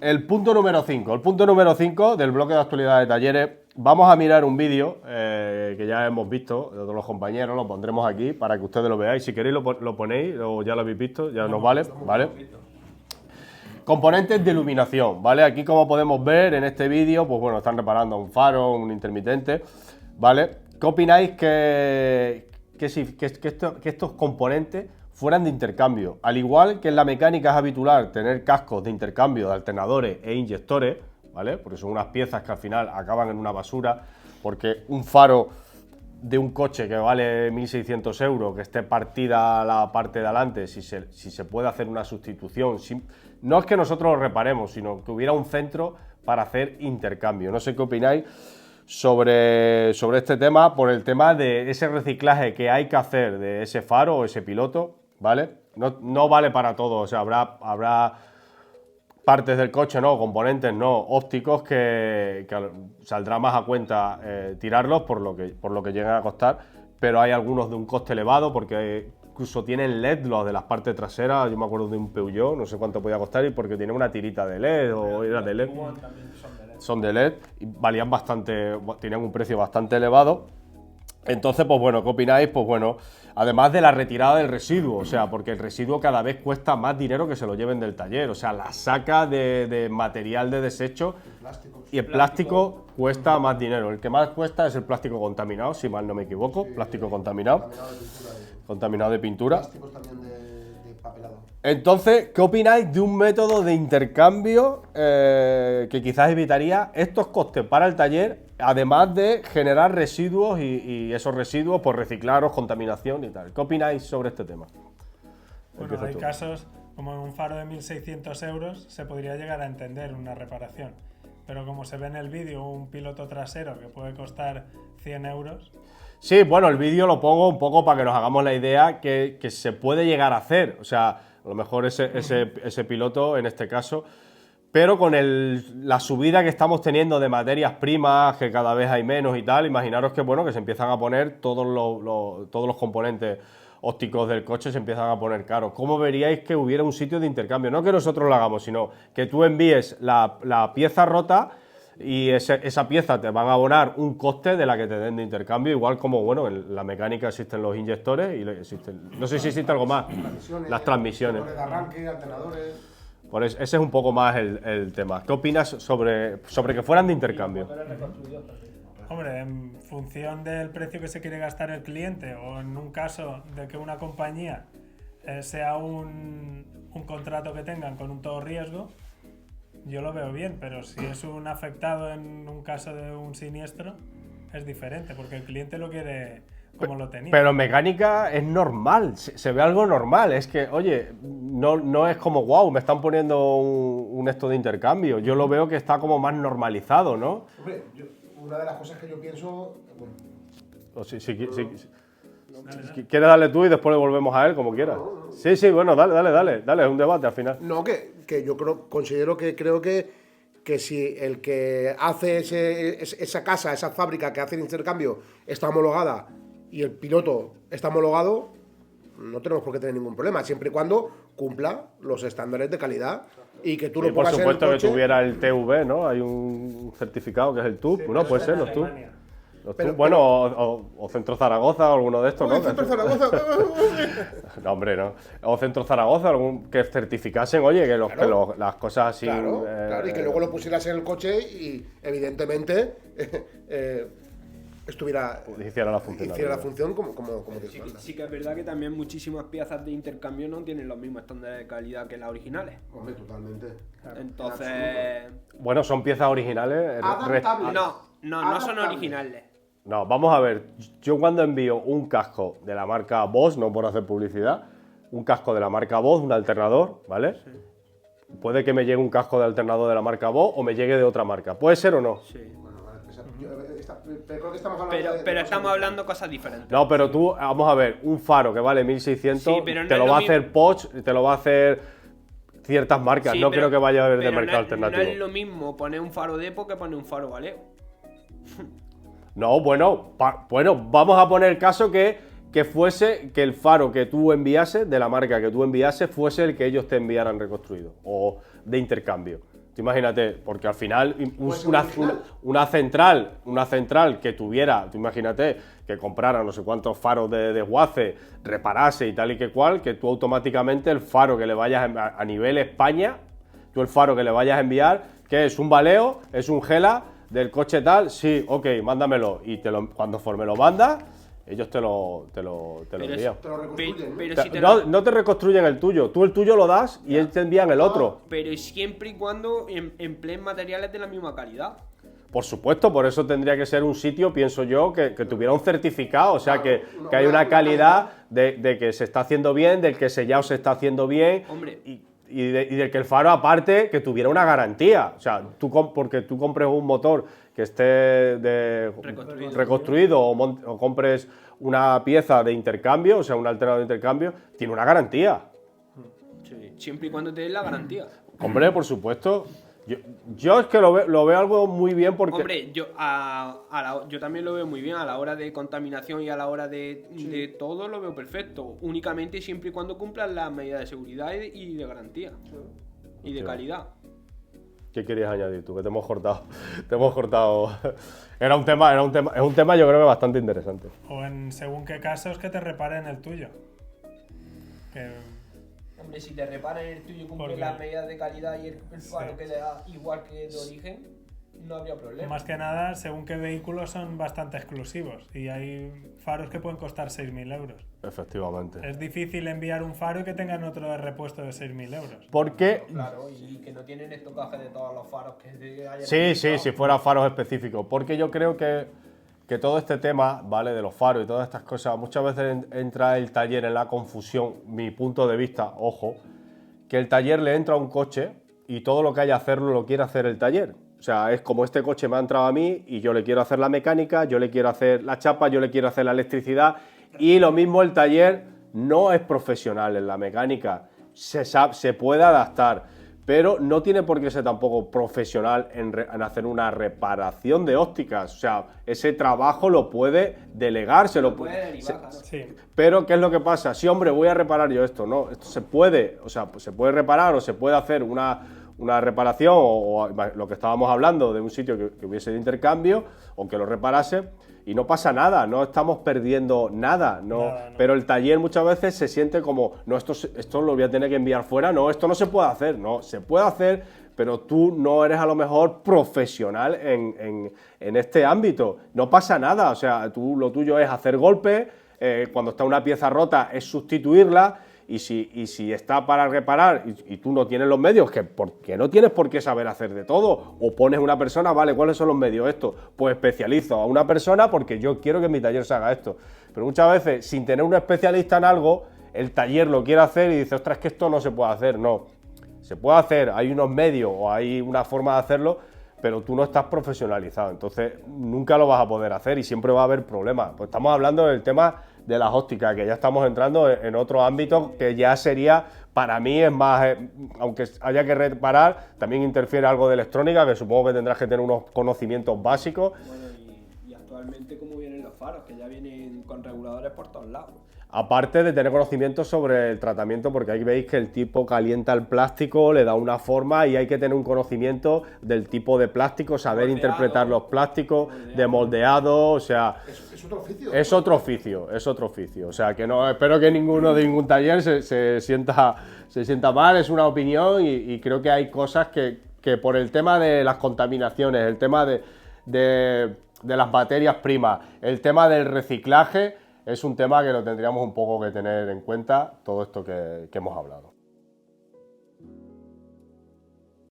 El punto número 5. El punto número 5 del bloque de actualidad de talleres. Vamos a mirar un vídeo que ya hemos visto de todos los compañeros, lo pondremos aquí para que ustedes lo veáis. Si queréis lo ponéis o ya lo habéis visto, ya nos vale, ¿vale? Componentes de iluminación, ¿vale? Aquí como podemos ver en este vídeo, pues bueno, están reparando un faro, un intermitente, ¿vale? ¿Qué opináis que estos componentes fueran de intercambio? Al igual que en la mecánica es habitual tener cascos de intercambio de alternadores e inyectores, ¿vale? Porque son unas piezas que al final acaban en una basura, porque un faro de un coche que vale 1.600 euros, que esté partida la parte de adelante, si se puede hacer una sustitución, no es que nosotros lo reparemos, sino que hubiera un centro para hacer intercambio. No sé qué opináis sobre este tema, por el tema de ese reciclaje que hay que hacer de ese faro o ese piloto, ¿vale? No vale para todo, o sea, habrá partes del coche, no, componentes, no, ópticos que saldrá más a cuenta tirarlos por lo que llegan a costar, pero hay algunos de un coste elevado porque incluso tienen LED los de las partes traseras. Yo me acuerdo de un Peugeot, no sé cuánto podía costar, y porque tiene una tirita de LED o era de LED. Son de LED y valían bastante, tenían un precio bastante elevado. Entonces, pues bueno, ¿qué opináis? Pues bueno, además de la retirada del residuo, o sea, porque el residuo cada vez cuesta más dinero que se lo lleven del taller, o sea, la saca de material de desecho y el plástico cuesta más dinero. El que más cuesta es el plástico contaminado, si mal no me equivoco, sí, plástico contaminado. Contaminado de pintura. Plásticos también de papelado. Entonces, ¿qué opináis de un método de intercambio que quizás evitaría estos costes para el taller, además de generar residuos y esos residuos por reciclaros, contaminación y tal? ¿Qué opináis sobre este tema? Bueno, hay casos, como en un faro de 1.600 euros, se podría llegar a entender una reparación. Pero como se ve en el vídeo, un piloto trasero que puede costar 100 euros... Sí, bueno, el vídeo lo pongo un poco para que nos hagamos la idea que se puede llegar a hacer. O sea, a lo mejor ese piloto, en este caso, pero con la subida que estamos teniendo de materias primas, que cada vez hay menos y tal, imaginaros que, bueno, que se empiezan a poner todos los componentes ópticos del coche, se empiezan a poner caros. ¿Cómo veríais que hubiera un sitio de intercambio? No que nosotros lo hagamos, sino que tú envíes la pieza rota y esa pieza te van a abonar un coste de la que te den de intercambio, igual como, bueno, en la mecánica existen los inyectores y no sé si existe algo más, las transmisiones. De arranque, alternadores. Por eso, ese es un poco más el tema. ¿Qué opinas sobre que fueran de intercambio? Hombre, en función del precio que se quiere gastar el cliente, o en un caso de que una compañía sea un contrato que tengan con un todo riesgo, yo lo veo bien, pero si es un afectado en un caso de un siniestro, es diferente, porque el cliente lo quiere como lo tenía. Pero en mecánica es normal, se ve algo normal. Es que, oye, no es como, wow, me están poniendo un esto de intercambio. Yo lo veo que está como más normalizado, ¿no? Hombre, una de las cosas que yo pienso... Bueno, o si quieres darle tú y después le volvemos a él, como quieras. Sí, bueno, dale, es un debate al final. No, que yo considero que si el que hace esa casa, esa fábrica que hace el intercambio está homologada y el piloto está homologado, no tenemos por qué tener ningún problema, siempre y cuando cumpla los estándares de calidad y que tú lo pongas en el coche. Por supuesto que tuviera el TV, ¿no? Hay un certificado que es el TÜV, sí, ¿no? Puede ser los TÜV. Bueno, o Centro Zaragoza o alguno de estos, ¿no? Centro Zaragoza. No, hombre, no. O Centro Zaragoza, que certificasen, oye, que las cosas así... Claro, y que luego lo pusieras en el coche y, evidentemente, hiciera la función como sí que es verdad que también muchísimas piezas de intercambio no tienen los mismos estándares de calidad que las originales. Hombre, totalmente. Entonces... Bueno, son piezas originales. No son originales. No, vamos a ver, yo cuando envío un casco de la marca Bosch, no por hacer publicidad, un casco de la marca Bosch, un alternador, ¿vale? Sí. Puede que me llegue un casco de alternador de la marca Bosch o me llegue de otra marca. ¿Puede ser o no? Sí. Creo que estamos hablando pero estamos hablando cosas diferentes. No, pero tú, vamos a ver, un faro que vale 1.600, sí, te lo va a hacer Bosch, te lo va a hacer ciertas marcas. Sí, no creo que vaya a haber de mercado alternativo. No es lo mismo poner un faro Depo que poner un faro Valeo. No, bueno, vamos a poner el caso que fuese que el faro que tú enviases, de la marca que tú enviases, fuese el que ellos te enviaran reconstruido o de intercambio. Tú imagínate, porque al final Pues una central que tuviera, tú imagínate, que comprara no sé cuántos faros de desguace, reparase y tal y que cual, que tú automáticamente el faro que le vayas a nivel España, tú el faro que le vayas a enviar, que es un baleo, es un gela del coche tal, sí, ok, mándamelo. Y cuando me lo mandas, ellos te lo envían. Te lo reconstruyen, ¿no? pero si te No te reconstruyen el tuyo, tú el tuyo lo das y ellos te envían el otro. Pero siempre y cuando empleen materiales de la misma calidad. Por supuesto, por eso tendría que ser un sitio, pienso yo, que tuviera un certificado, o sea, que hay una calidad de que se está haciendo bien, del que sellado se está haciendo bien. Hombre. Y del que el faro, aparte, que tuviera una garantía. O sea, porque tú compres un motor que esté reconstruido o compres una pieza de intercambio, o sea, un alternador de intercambio, tiene una garantía. Sí, siempre y cuando te den la garantía. Hombre, por supuesto. Yo es que lo veo algo muy bien porque... Hombre, yo también lo veo muy bien a la hora de contaminación y a la hora de todo lo veo perfecto. Únicamente siempre y cuando cumplan las medidas de seguridad y de garantía. Y de calidad. ¿Qué querías añadir tú? Que te hemos cortado. Te hemos cortado. Es un tema yo creo que bastante interesante. O en según qué casos que te reparen el tuyo. Hombre, si te reparan el tuyo y cumplen Porque- las medidas de calidad y el faro Sí. queda igual que de origen, no habría problema. Más que nada, según qué vehículos son bastante exclusivos. Y hay faros que pueden costar 6.000 euros. Efectivamente. Es difícil enviar un faro y que tengan otro de repuesto de 6.000 euros. Porque... Claro, y que no tienen estocaje de todos los faros que hayan Sí, utilizado. si fuera faros específicos. Porque yo creo que todo este tema, ¿vale? De los faros y todas estas cosas, muchas veces entra el taller en la confusión, mi punto de vista, ojo, que el taller le entra a un coche y todo lo que haya que hacerlo lo quiere hacer el taller. O sea, es como este coche me ha entrado a mí y yo le quiero hacer la mecánica, yo le quiero hacer la chapa, yo le quiero hacer la electricidad y lo mismo el taller no es profesional en la mecánica, se puede adaptar. Pero no tiene por qué ser tampoco profesional en hacer una reparación de ópticas. O sea, ese trabajo lo puede delegar, se lo Puede derivar, claro. Sí. Pero, ¿qué es lo que pasa? Sí, hombre, voy a reparar yo esto. No, esto se puede, o sea, pues se puede reparar o se puede hacer una reparación o lo que estábamos hablando de un sitio que hubiese de intercambio o que lo reparase y no pasa nada, no estamos perdiendo nada, Nada, no. Pero el taller muchas veces se siente como, no, esto lo voy a tener que enviar fuera, no, esto no se puede hacer, no, se puede hacer, pero tú no eres a lo mejor profesional en este ámbito, no pasa nada, o sea, lo tuyo es hacer golpes, cuando está una pieza rota es sustituirla. Y si está para reparar y tú no tienes los medios, porque no tienes por qué saber hacer de todo, o pones una persona, vale, ¿cuáles son los medios? Esto, pues especializo a una persona porque yo quiero que en mi taller se haga esto. Pero muchas veces, sin tener un especialista en algo, el taller lo quiere hacer y dice, ostras, es que esto no se puede hacer. No, se puede hacer, hay unos medios o hay una forma de hacerlo, pero tú no estás profesionalizado, entonces nunca lo vas a poder hacer y siempre va a haber problemas. Pues estamos hablando del tema de las ópticas, que ya estamos entrando en otro ámbito que ya sería, para mí es más, aunque haya que reparar, también interfiere algo de electrónica, que supongo que tendrás que tener unos conocimientos básicos. Bueno, y actualmente cómo vienen los faros, que ya vienen con reguladores por todos lados. Aparte de tener conocimientos sobre el tratamiento, porque ahí veis que el tipo calienta el plástico, le da una forma y hay que tener un conocimiento del tipo de plástico, saber Moldeado. interpretar los plásticos, de moldeado, o sea... Es otro oficio. Es otro oficio, es otro oficio. O sea, que no espero que ninguno de ningún taller se sienta mal, es una opinión y creo que hay cosas que por el tema de las contaminaciones, el tema de las materias primas, el tema del reciclaje, es un tema que lo tendríamos un poco que tener en cuenta, todo esto que hemos hablado.